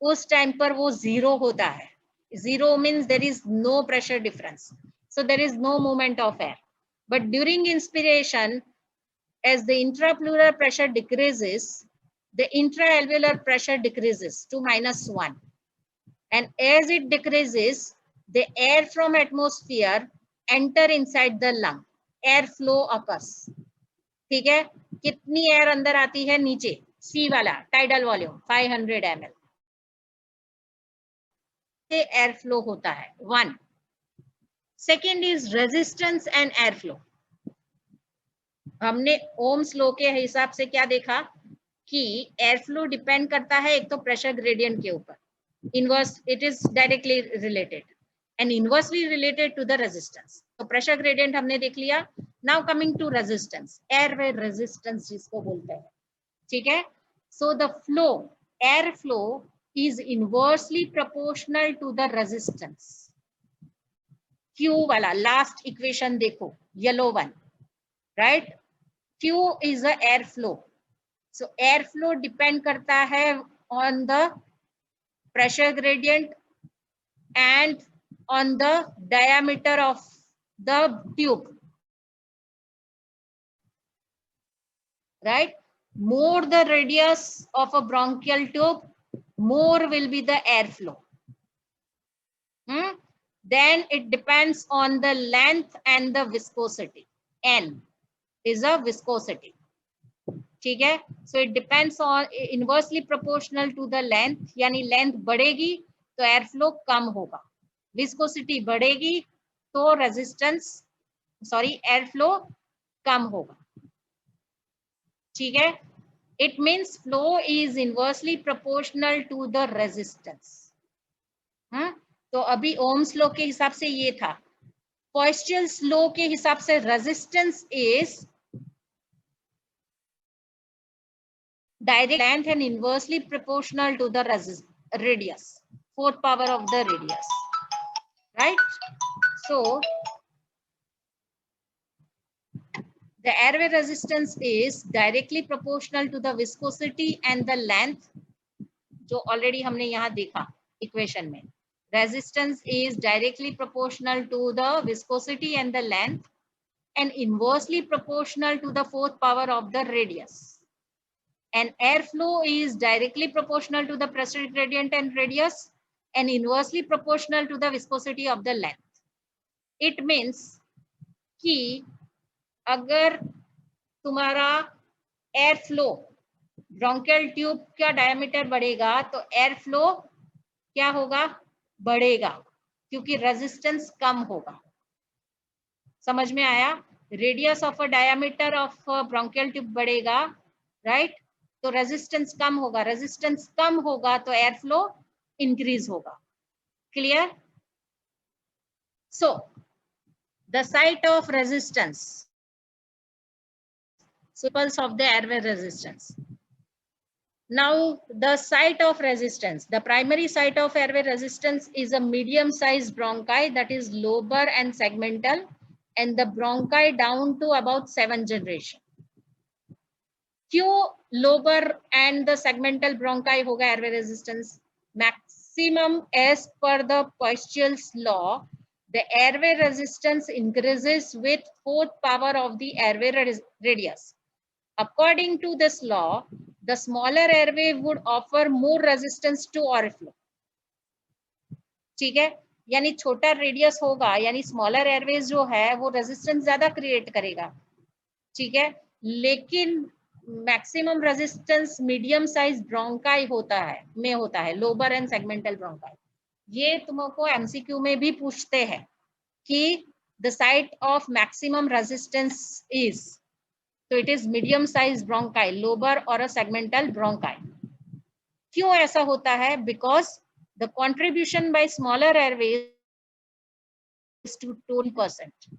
उस टाइम पर वो जीरो होता है. Zero means there is no pressure difference. So there is no movement of air. But during inspiration, as the intrapleural pressure decreases, the intraalveolar pressure decreases to -1. And as it decreases, the air from atmosphere enter inside the lung. Air flow occurs. ठीक है, कितनी air अंदर आती है नीचे, सी वाला tidal volume 500 ml से air flow होता है. 1. Second is resistance and air flow. हमने ओम्स लॉ के हिसाब से क्या देखा कि एयर फ्लो डिपेंड करता है एक तो प्रेशर ग्रेडियंट के ऊपर, inverse it is directly related and inversely related to the resistance. तो प्रेशर ग्रेडियंट हमने देख लिया. Now coming to resistance, air resistance जिसको बोलते हैं. ठीक है, so the flow, air flow is inversely proportional to the resistance. Q वाला लास्ट इक्वेशन देखो, yellow one, right. Q is the air flow. So air flow depend करता है on the pressure gradient and on the diameter of the tube, right. More the radius of a bronchial tube, more will be the air flow. Then it depends on the length and the viscosity. N is a viscosity. ठीक है, so it depends on inversely proportional to the length, यानी length बढ़ेगी तो air flow कम होगा, viscosity बढ़ेगी तो air flow कम होगा. ठीक है, it means flow is inversely proportional to the resistance. तो अभी ओम्स लॉ के हिसाब से ये था. पॉइस्टियल्स लॉ के हिसाब से resistance is direct length and inversely proportional to the radius, fourth power of the radius, right. So the airway resistance is directly proportional to the viscosity and the length, जो already हमने यहाँ देखा equation में. Resistance is directly proportional to the viscosity and the length and inversely proportional to the fourth power of the radius. And airflow is directly proportional to the pressure gradient and radius and inversely proportional to the viscosity of the length. It means कि अगर तुम्हारा air flow, bronchial tube का diameter बढ़ेगा तो air flow क्या होगा, बढ़ेगा, क्योंकि रेजिस्टेंस कम होगा. समझ में आया. Radius of a diameter of bronchial tube बढ़ेगा, राइट, तो रेजिस्टेंस कम होगा, रेजिस्टेंस कम होगा तो एयर फ्लो इंक्रीज होगा. Clear. So the site of resistance, principles of the airway resistance. Now the site of resistance, the primary site of airway resistance is a medium sized bronchi, that is lobar and segmental, and the bronchi down to about 7 generation. क्यों lobar and the segmental bronchi होगा airway resistance? Maximum as per the Poiseuille's law, the airway resistance increases with fourth power of the airway radius. According to this law, the smaller airway would offer more resistance to airflow. ठीक है, यानी छोटा radius होगा, यानी smaller Airways जो है वो resistance ज्यादा क्रिएट करेगा. ठीक है, लेकिन maximum resistance medium size bronchi होता है, लोबर एंड सेगमेंटल ब्रोंकाई. ये तुमको एमसीक्यू में भी पूछते हैं कि the site of maximum resistance is, तो it is medium size bronchi, lobar और अ सेगमेंटल ब्रोंकाई. क्यों ऐसा होता है? Because the contribution by smaller airways is to 2%,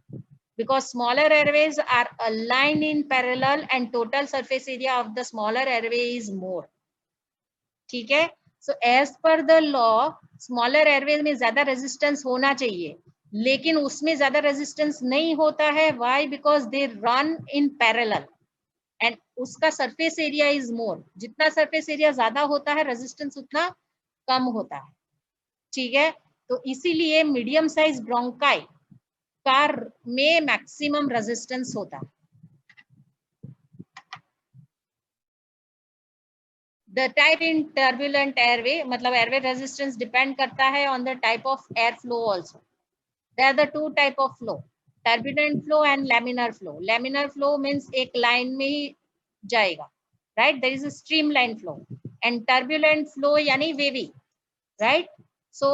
because smaller airways are aligned in parallel and total surface area of the smaller airway is more. ठीक है, so as per the law smaller airways में ज्यादा resistance होना चाहिए, लेकिन उसमें ज्यादा resistance नहीं होता है. Why? Because they run in parallel and उसका सरफेस एरिया इज मोर. जितना सरफेस एरिया ज्यादा होता है रेजिस्टेंस उतना कम होता है, ठीक है। तो इसीलिए मीडियम साइज ब्रोंकाई कार में मैक्सिमम रेजिस्टेंस होता है। The type in turbulent airway, मतलब एयरवे रेजिस्टेंस डिपेंड करता है on the type of air flow also. There are the two type of flow, turbulent flow and laminar flow. Laminar flow means एक line में ही जाएगा, right, there is a streamline flow, and turbulent flow यानी wavy, right. So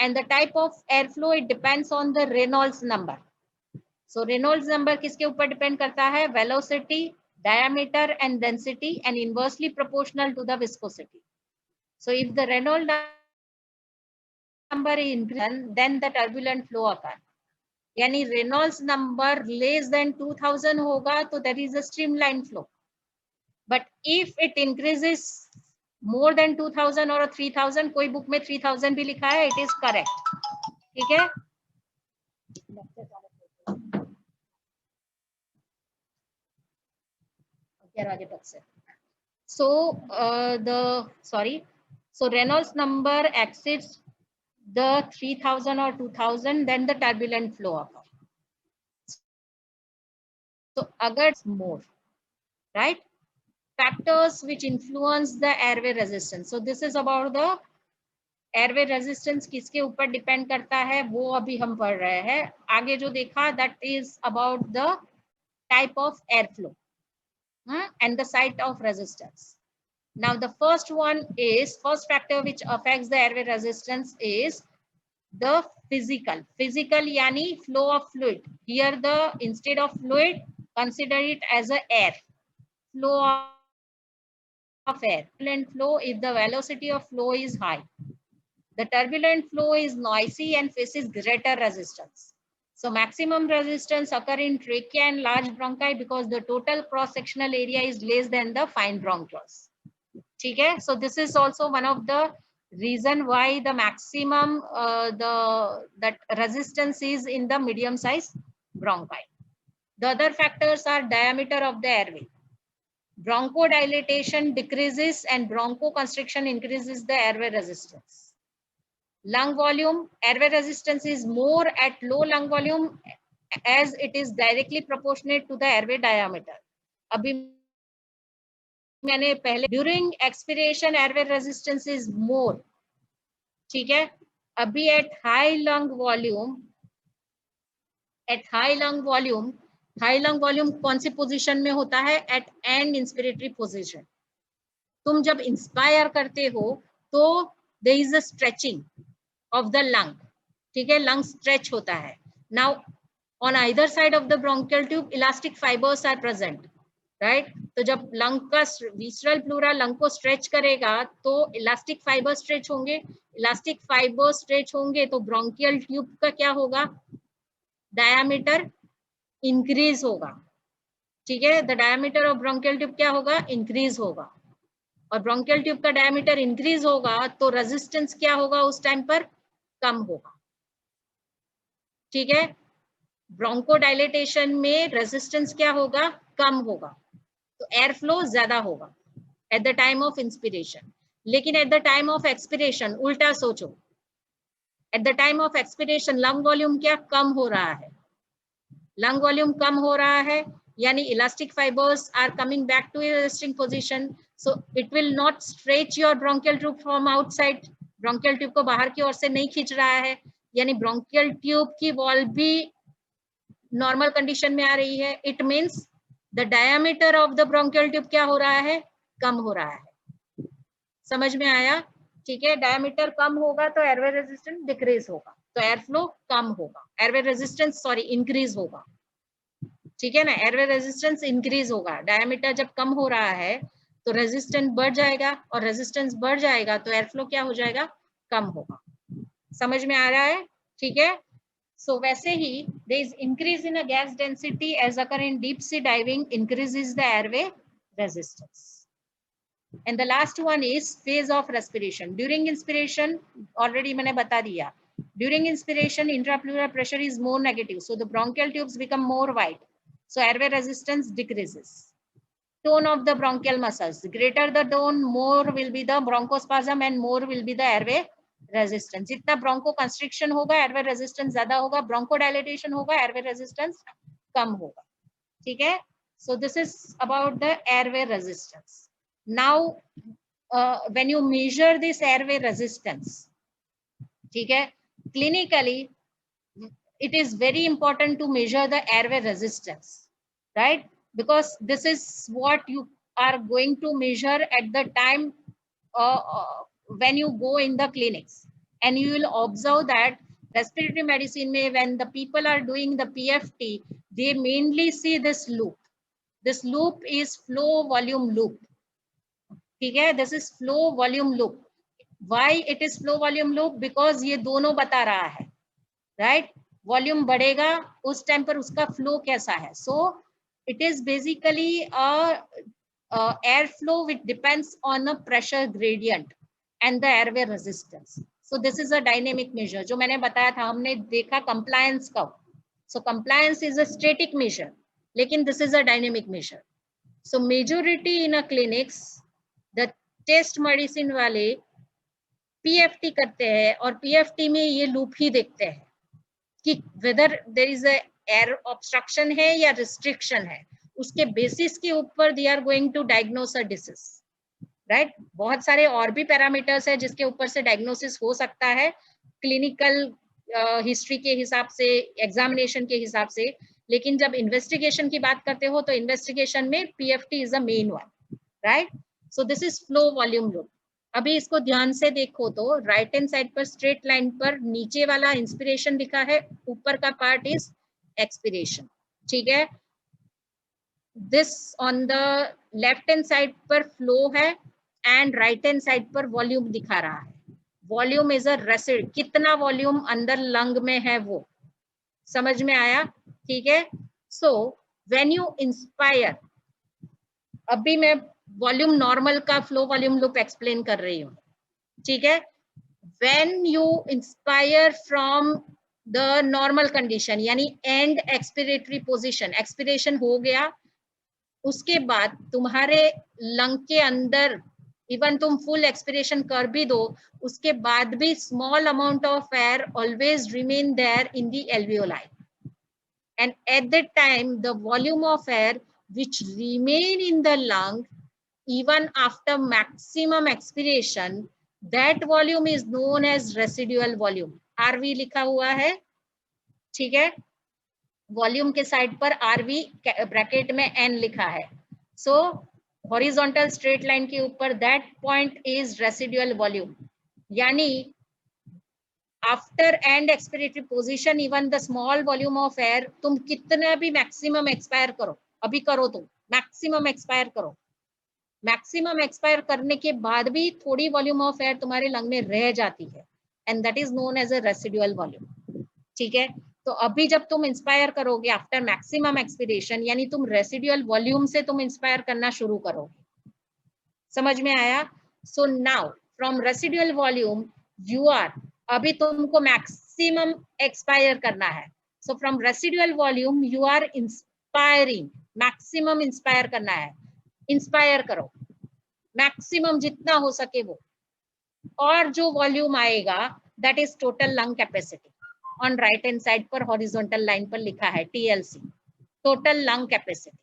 and the type of airflow, it depends on the Reynolds number. So Reynolds number किसके ऊपर depend करता है? Velocity, diameter and density, and inversely proportional to the viscosity. So if the Reynolds number is increased, then the turbulent flow occurs. यानी Reynolds number less than 2000 होगा तो there is a streamline flow. But if it increases more than 2000 or 3000, कोई book में 3000 भी लिखा है, it is correct. ठीक है, 11 बजे तक से। So so Reynolds number exceeds the 3000 or 2000, then the turbulent flow occurs. So agar more, right? Factors which influence the airway resistance. So this is about the airway resistance किसके ऊपर depend करता है, वो अभी हम पढ़ रहे हैं। आगे जो देखा, that is about the type of air flow and the site of resistance. Now the first factor which affects the airway resistance is the physical yani flow of fluid. Here the instead of fluid, consider it as a air flow of air. Turbulent flow if the velocity of flow is high. The turbulent flow is noisy and faces greater resistance. So maximum resistance occur in trachea and large bronchi because the total cross-sectional area is less than the fine bronchioles. Okay, so this is also one of the reason why the maximum that resistance is in the medium size bronchi. The other factors are diameter of the airway. Bronchodilation decreases and bronchoconstriction increases the airway resistance. Lung volume, airway resistance is more at low lung volume as it is directly proportionate to the airway diameter. अभी मैंने पहले during expiration airway resistance is more, ठीक है। अभी at high lung volume कौन सी position में होता है? at end inspiratory position. तुम जब इंस्पायर करते हो तो there is a stretching of the lung, ठीक है, lung stretch होता है. Now on either side of the bronchial tube elastic fibers are present, right? तो जब lung का visceral pleura lung को stretch करेगा तो elastic fiber stretch होंगे, elastic fiber stretch होंगे तो bronchial tube का क्या होगा? diameter increase होगा, ठीक है। the diameter of bronchial tube क्या होगा? increase होगा, और bronchial tube का diameter increase होगा तो resistance क्या होगा उस टाइम पर? कम होगा, ठीक है। ब्रोंकोडाइलेटेशन में रेजिस्टेंस क्या होगा? कम होगा, तो एयर फ्लो ज्यादा होगा at the time of inspiration. लेकिन at the time of expiration उल्टा सोचो, at the time of expiration lung volume क्या कम हो रहा है? लंग वॉल्यूम कम हो रहा है यानी elastic fibres are coming back to resting position, so it will not stretch your bronchial tube from outside. Bronchial tube को बाहर की ओर से नहीं खींच रहा है, यानी ब्रोंकियल ट्यूब की वॉल भी नॉर्मल कंडीशन में आ रही है। It means the diameter of the bronchial tube क्या हो रहा है? कम हो रहा है। समझ में आया? ठीक है, डायमीटर कम होगा तो एयरवे रेजिस्टेंस डिक्रीज होगा, तो एयर फ्लो कम होगा, एयरवे रेजिस्टेंस इंक्रीज होगा, ठीक है ना। एयरवे रेजिस्टेंस इंक्रीज होगा, डायमीटर जब कम हो रहा है तो रेजिस्टेंस बढ़ जाएगा, और रेजिस्टेंस बढ़ जाएगा तो एयर फ्लो क्या हो जाएगा? कम होगा। समझ में आ रहा है? ठीक है। सो वैसे ही there is increase in a gas density as occur in deep sea diving increases the airway resistance. And the last one is phase of respiration. During inspiration already मैंने बता दिया, during inspiration intrapleural pressure is more negative, so the bronchial tubes become more wide, so airway resistance decreases. tone of the bronchial muscles. Greater the tone, more will be the bronchospasm and more will be the airway resistance. जितना bronchoconstriction होगा airway resistance ज्यादा होगा, bronchodilation होगा airway resistance कम होगा. ठीक है? So this is about the airway resistance. Now when you measure this airway resistance, ठीक है, clinically it is very important to measure the airway resistance, right? Because this is what you are going to measure at the time when you go in the clinics, and you will observe that respiratory medicine mein, when the people are doing the PFT, they mainly see this loop. This loop is flow volume loop. ठीक है, this is flow volume loop. Why it is flow volume loop? Because ये दोनों बता रहा है, right? Volume बढ़ेगा उस time पर उसका फ्लो कैसा है. So it is basically air flow which depends on a pressure gradient and the airway resistance. So this is a dynamic measure. जो मैंने बताया था, हमने देखा कंप्लायंस का. So compliance is a static measure, लेकिन this is a dynamic measure. So majority in a clinics the test medicine वाले PFT करते हैं और पीएफटी में ये लूप ही देखते हैं कि whether there is a air obstruction है या रिस्ट्रिक्शन है. उसके बेसिस के ऊपर they are going to diagnose a disease, right? बहुत सारे और भी पैरामीटर्स है जिसके ऊपर से डायग्नोसिस हो सकता है क्लिनिकल हिस्ट्री के हिसाब से, एग्जामिनेशन के हिसाब से. लेकिन जब इन्वेस्टिगेशन की बात करते हो तो इन्वेस्टिगेशन में PFT is a main one, right? So this is flow volume loop. अभी इसको ध्यान से देखो तो राइट हैंड साइड पर स्ट्रेट लाइन पर नीचे वाला इंस्पिरेशन लिखा है, ऊपर का पार्ट इज एक्सपिरेशन. ठीक है, this on the left hand side पर फ्लो है एंड राइट हैंड साइड पर वॉल्यूम दिखा रहा है. वॉल्यूम इज अ रेसिड, कितना वॉल्यूम अंदर लंग में है वो. समझ में आया? ठीक है. सो व्हेन यू इंस्पायर, अभी मैं वॉल्यूम नॉर्मल का फ्लो वॉल्यूम लूप एक्सप्लेन कर रही हूँ. ठीक है. When you inspire from the normal condition, यानी एंड एक्सपिरेटरी पोजीशन, एक्सपिरेशन हो गया, उसके बाद तुम्हारे लंग के अंदर इवन तुम फुल एक्सपिरेशन कर भी दो, उसके बाद भी small amount of air always remain there in the alveoli, and at that time the volume of air which remain in the lung even after maximum expiration, that volume is known as residual volume. RV लिखा हुआ है. ठीक है, volume के side पर RV bracket में N लिखा है. सो हॉरिजॉन्टल स्ट्रेट लाइन के ऊपर that point is residual volume, यानी after end expiratory position even the small volume of air, तुम कितना भी मैक्सिमम एक्सपायर करो, अभी करो तुम मैक्सिमम एक्सपायर करो, मैक्सिमम एक्सपायर करने के बाद भी थोड़ी वॉल्यूम ऑफ एयर तुम्हारे लंग में रह जाती है, and that is known as a residual volume. ठीक है. तो अभी जब तुम इंस्पायर करोगे आफ्टर मैक्सिमम एक्सपिरेशन, यानी तुम रेसिडुअल वॉल्यूम से तुम इंस्पायर करना शुरू करोगे. समझ में आया? So now from residual volume you are, अभी तुमको मैक्सिमम एक्सपायर करना है. So from residual volume you are inspiring, maximum inspire करना है. इंस्पायर करो मैक्सिमम जितना हो सके वो, और जो वॉल्यूम आएगा that is total lung capacity. On right hand side पर हॉरिजॉन्टल लाइन पर लिखा है TLC, टोटल लंग कैपेसिटी.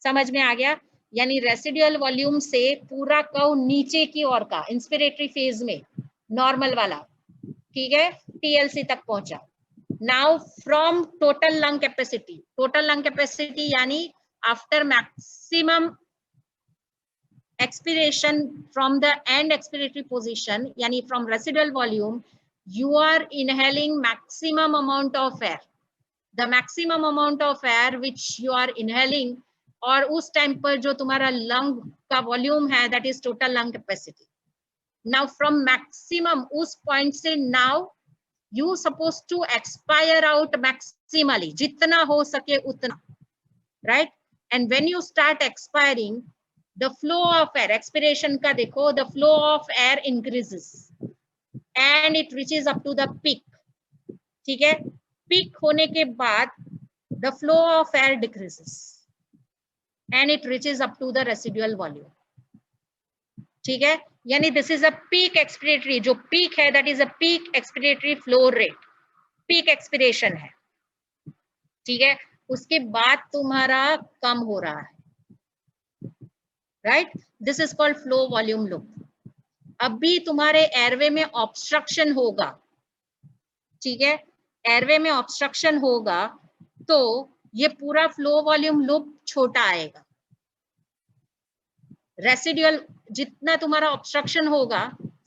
समझ में आ गया? यानी रेसिडुअल वॉल्यूम से पूरा कर्व नीचे की ओर का इंस्पिरेटरी फेज में नॉर्मल वाला, ठीक है, TLC तक पहुंचा. Now from total lung capacity, total lung capacity यानी after maximum expiration from the end expiratory position, yani from residual volume, you are inhaling maximum amount of air. The maximum amount of air which you are inhaling, और उस time पर जो तुम्हारा lung का volume है that is total lung capacity. Now from maximum उस point से now you supposed to expire out maximally, जितना हो सके उतना, right? And when you start expiring, the flow of air, expiration का देखो, the flow of air increases and it reaches up to the peak. ठीक है, peak होने के बाद the flow of air decreases. and it reaches up to the residual volume. ठीक है, यानी this is a peak expiratory, जो peak है that is a peak expiratory flow rate, peak expiration है, ठीक है, उसके बाद तुम्हारा कम हो रहा है, right, this is called flow volume loop. अभी तुम्हारे एयरवे में ऑब्स्ट्रक्शन होगा, ठीक है, एयरवे में ऑब्स्ट्रक्शन होगा तो ये पूरा फ्लो वॉल्यूम लूप छोटा आएगा, रेसिडुअल जितना तुम्हारा ऑब्स्ट्रक्शन होगा,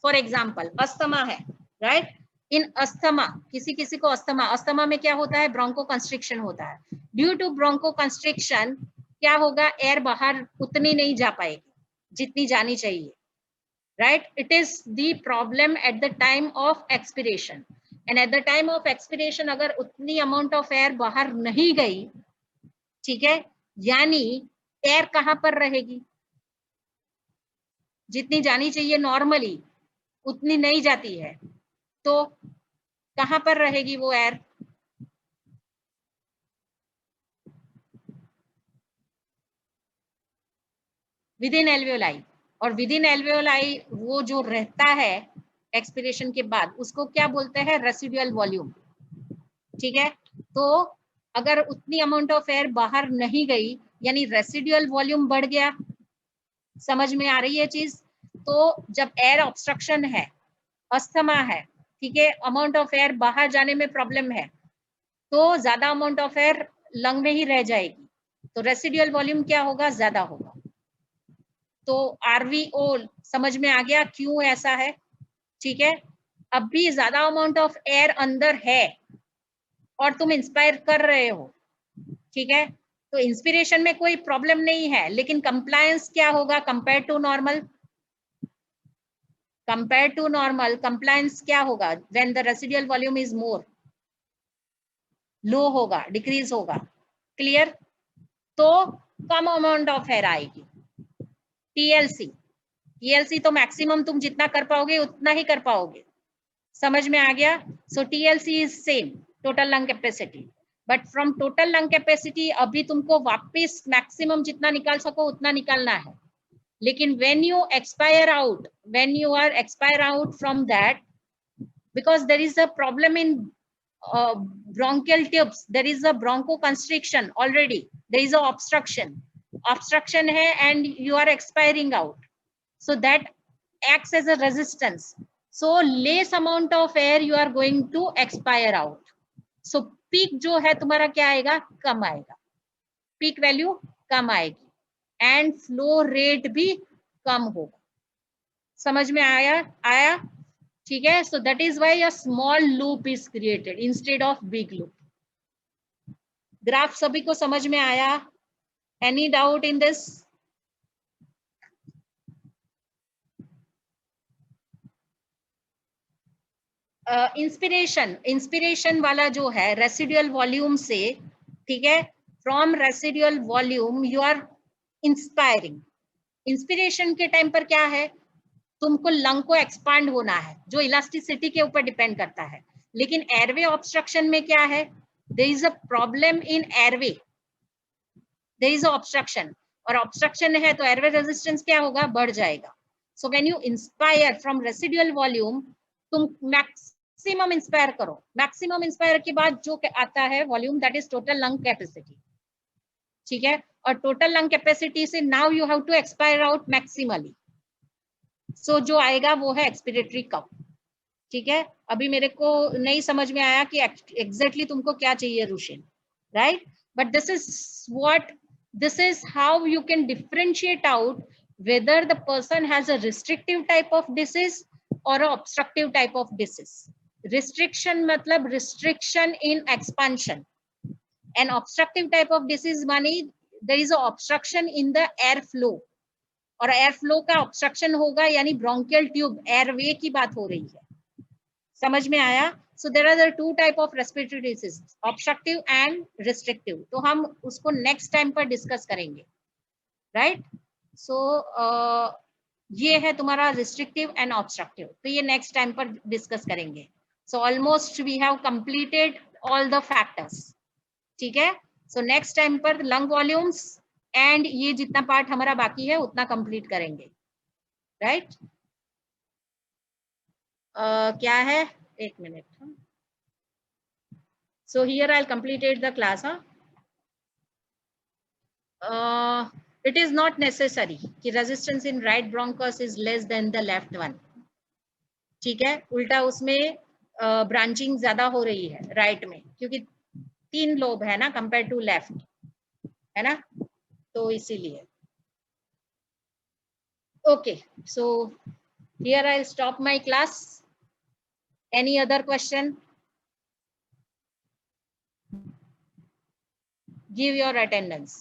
फॉर एग्जांपल अस्थमा है, राइट, इन अस्थमा, किसी किसी को अस्थमा, अस्थमा में क्या होता है, ब्रोंको कंस्ट्रिक्शन होता है, ड्यू टू ब्रोंको कंस्ट्रिक्शन क्या होगा, एयर बाहर उतनी नहीं जा पाएगी जितनी जानी चाहिए, right, it is the problem at the time of expiration, and eight the time of expiration अगर उतनी अमाउंट ऑफ एयर बाहर नहीं गई, ठीक है, यानी एयर कहां पर रहेगी, जितनी जानी चाहिए नॉर्मली उतनी नहीं जाती है, तो कहां पर रहेगी वो एयर, विद इन एल्वेओलाई, और विद इन एल्वेओलाई वो जो रहता है एक्सपिरेशन के बाद उसको क्या बोलते हैं, रेसिडुअल वॉल्यूम, ठीक है, तो अगर उतनी अमाउंट ऑफ एयर बाहर नहीं गई यानी रेसिडुअल वॉल्यूम बढ़ गया, समझ में आ रही है चीज, तो जब एयर ऑब्स्ट्रक्शन है, अस्थमा है, ठीक है, अमाउंट ऑफ एयर बाहर जाने में प्रॉब्लम है, तो ज्यादा अमाउंट ऑफ एयर लंग में ही रह जाएगी, तो रेसिडुअल वॉल्यूम क्या होगा, ज्यादा होगा। तो आरवीओ समझ में आ गया क्यों ऐसा है, ठीक है, अब भी ज्यादा अमाउंट ऑफ एयर अंदर है और तुम इंस्पायर कर रहे हो, ठीक है, तो इंस्पिरेशन में कोई प्रॉब्लम नहीं है, लेकिन कंप्लायंस क्या होगा, compare to normal, compare to normal compliance क्या होगा, when the residual volume is more, low होगा, डिक्रीज होगा, क्लियर, तो कम अमाउंट ऑफ एयर आएगी। टीएलसी, टीएलसी तो मैक्सिमम तुम जितना कर पाओगे उतना ही कर पाओगे, समझ में आ गया, so TLC is same, total lung capacity, but from total lung capacity अभी तुमको वापस मैक्सिमम जितना निकाल सको उतना निकालना है, लेकिन when you expire out, when you are expire out from that, because there is a problem in bronchial tubes, there is a bronchoconstriction already, there is a obstruction hai and you are expiring out, so that acts as a resistance, so less amount of air you are going to expire out, so peak जो है तुम्हारा क्या आएगा, कम आएगा, peak value कम आएगी and flow rate भी कम होगा, समझ में आया, ठीक है, so that is why a small loop is created instead of big loop. Graph सभी को समझ में आया, any doubt in this, inspiration वाला जो है रेसिडुअल वॉल्यूम से, ठीक है, from residual volume you are inspiring, inspiration के टाइम पर क्या है, तुमको लंग को एक्सपांड होना है, जो इलास्टिसिटी के ऊपर डिपेंड करता है, लेकिन एयरवे ऑब्स्ट्रक्शन में क्या है, there is a problem in airway, there is a obstruction, और ऑब्स्ट्रक्शन है तो एयरवे रेजिस्टेंस क्या होगा, बढ़ जाएगा, so when you inspire from residual volume, तुम मैक्सिमम इंस्पायर करो, मैक्सिमम इंस्पायर के बाद जो आता है volume that is total lung capacity, ठीक है, और टोटल लंग कैपेसिटी से now you have to expire out maximally, so जो आएगा वो है एक्सपिरेटरी कप, ठीक है, अभी मेरे को नहीं समझ में आया कि एग्जैक्टली तुमको क्या चाहिए रुशिन, right, but this is how you can differentiate out whether the person has a restrictive type of disease or a obstructive type of disease. Restriction मतलब restriction in expansion, and obstructive type of disease मानी there is a obstruction in the air flow, और air flow का obstruction होगा यानी bronchial tube, airway की बात हो रही है, समझ में आया, so there are the two type of respiratory disease, obstructive and restrictive, तो हम उसको नेक्स्ट टाइम पर डिस्कस करेंगे, राइट, सो ये है तुम्हारा रिस्ट्रिक्टिव एंड ऑब्स्ट्रक्टिव, तो ये नेक्स्ट टाइम पर डिस्कस करेंगे, so almost we have completed all the factors, ठीक है, सो नेक्स्ट टाइम पर लंग वॉल्यूम्स, एंड ये जितना पार्ट हमारा बाकी है उतना कंप्लीट करेंगे, राइट? क्या है, एक minute. So here I'll completed the class. It is not necessary कि resistance in right bronchus is less than the left one. ठीक है, उल्टा उसमें ब्रांचिंग ज्यादा हो रही है राइट में, क्योंकि 3 लोब है ना कंपेयर टू लेफ्ट, है ना, तो इसीलिए. Okay, so here I stop my class. Any other question? Give your attendance.